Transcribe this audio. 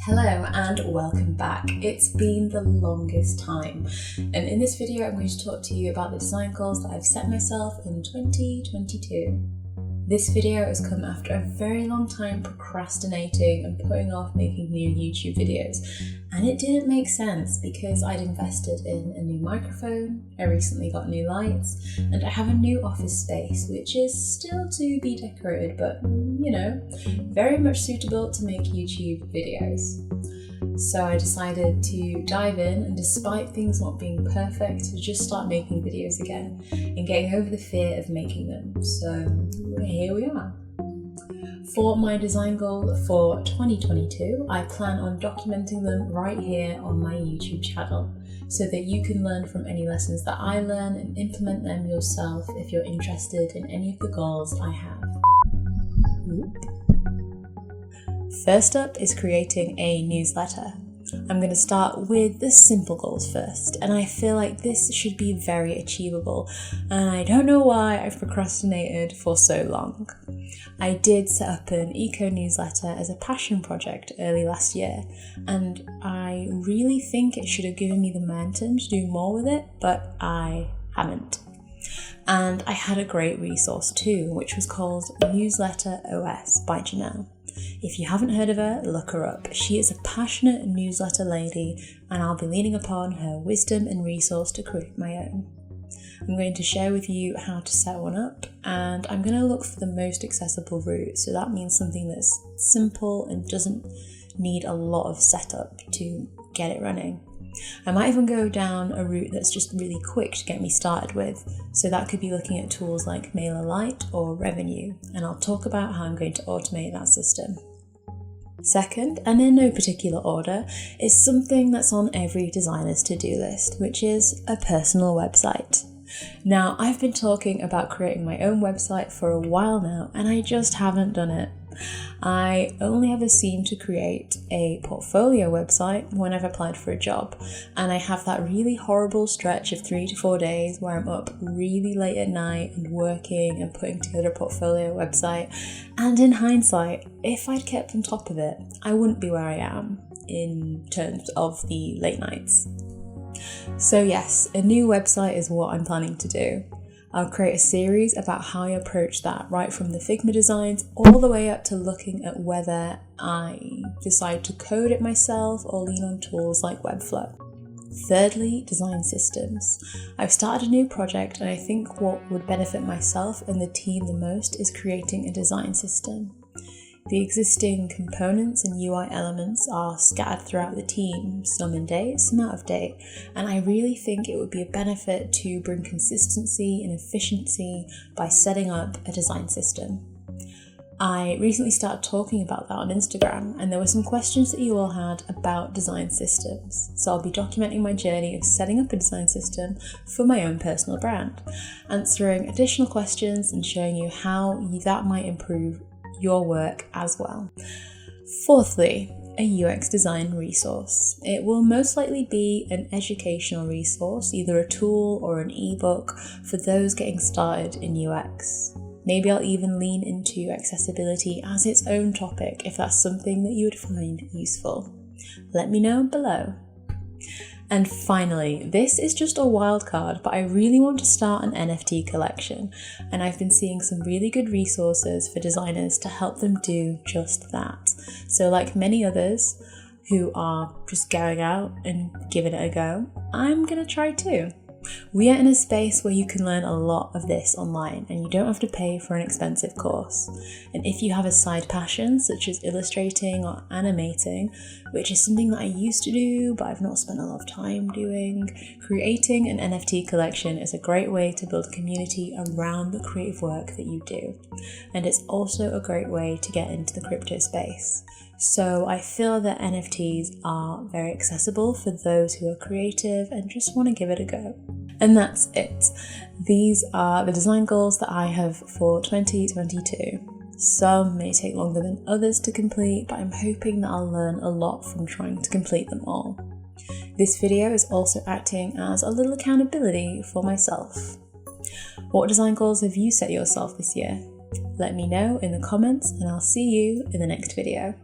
Hello and welcome back. It's been the longest time, and in this video I'm going to talk to you about the design goals that I've set myself in 2022. This video has come after a very long time procrastinating and putting off making new YouTube videos, and it didn't make sense because I'd invested in a new microphone, I recently got new lights, and I have a new office space which is still to be decorated, but very much suitable to make YouTube videos. So I decided to dive in, and despite things not being perfect, to just start making videos again and getting over the fear of making them. So here we are. For my design goal for 2022, I plan on documenting them right here on my YouTube channel so that you can learn from any lessons that I learn and implement them yourself if you're interested in any of the goals I have. First up is creating a newsletter. I'm going to start with the simple goals first, and I feel like this should be very achievable, and I don't know why I've procrastinated for so long. I did set up an eco newsletter as a passion project early last year, and I really think it should have given me the momentum to do more with it, but I haven't. And I had a great resource too, which was called Newsletter OS by Jadene. If you haven't heard of her, look her up. She is a passionate newsletter lady, and I'll be leaning upon her wisdom and resource to create my own. I'm going to share with you how to set one up, and I'm going to look for the most accessible route. So that means something that's simple and doesn't need a lot of setup to get it running. I might even go down a route that's just really quick to get me started with, so that could be looking at tools like MailerLite or Revenue, and I'll talk about how I'm going to automate that system. Second, and in no particular order, is something that's on every designer's to-do list, which is a personal website. Now, I've been talking about creating my own website for a while now, and I just haven't done it. I only ever seem to create a portfolio website when I've applied for a job, and I have that really horrible stretch of 3 to 4 days where I'm up really late at night and working and putting together a portfolio website. And in hindsight, if I'd kept on top of it, I wouldn't be where I am in terms of the late nights. So yes, a new website is what I'm planning to do. I'll create a series about how I approach that, right from the Figma designs all the way up to looking at whether I decide to code it myself or lean on tools like Webflow. Thirdly, design systems. I've started a new project, and I think what would benefit myself and the team the most is creating a design system. The existing components and UI elements are scattered throughout the team, some in date, some out of date, and I really think it would be a benefit to bring consistency and efficiency by setting up a design system. I recently started talking about that on Instagram, and there were some questions that you all had about design systems, so I'll be documenting my journey of setting up a design system for my own personal brand, answering additional questions and showing you how that might improve your work as well. Fourthly, a UX design resource. It will most likely be an educational resource, either a tool or an ebook for those getting started in UX. Maybe I'll even lean into accessibility as its own topic if that's something that you would find useful. Let me know below. And finally, this is just a wild card, but I really want to start an NFT collection, and I've been seeing some really good resources for designers to help them do just that. So like many others who are just going out and giving it a go, I'm gonna try too. We are in a space where you can learn a lot of this online, and you don't have to pay for an expensive course. And if you have a side passion such as illustrating or animating, which is something that I used to do but I've not spent a lot of time doing, creating an NFT collection is a great way to build a community around the creative work that you do. And it's also a great way to get into the crypto space. So I feel that NFTs are very accessible for those who are creative and just want to give it a go. And that's it. These are the design goals that I have for 2022. Some may take longer than others to complete, but I'm hoping that I'll learn a lot from trying to complete them all. This video is also acting as a little accountability for myself. What design goals have you set yourself this year? Let me know in the comments, and I'll see you in the next video.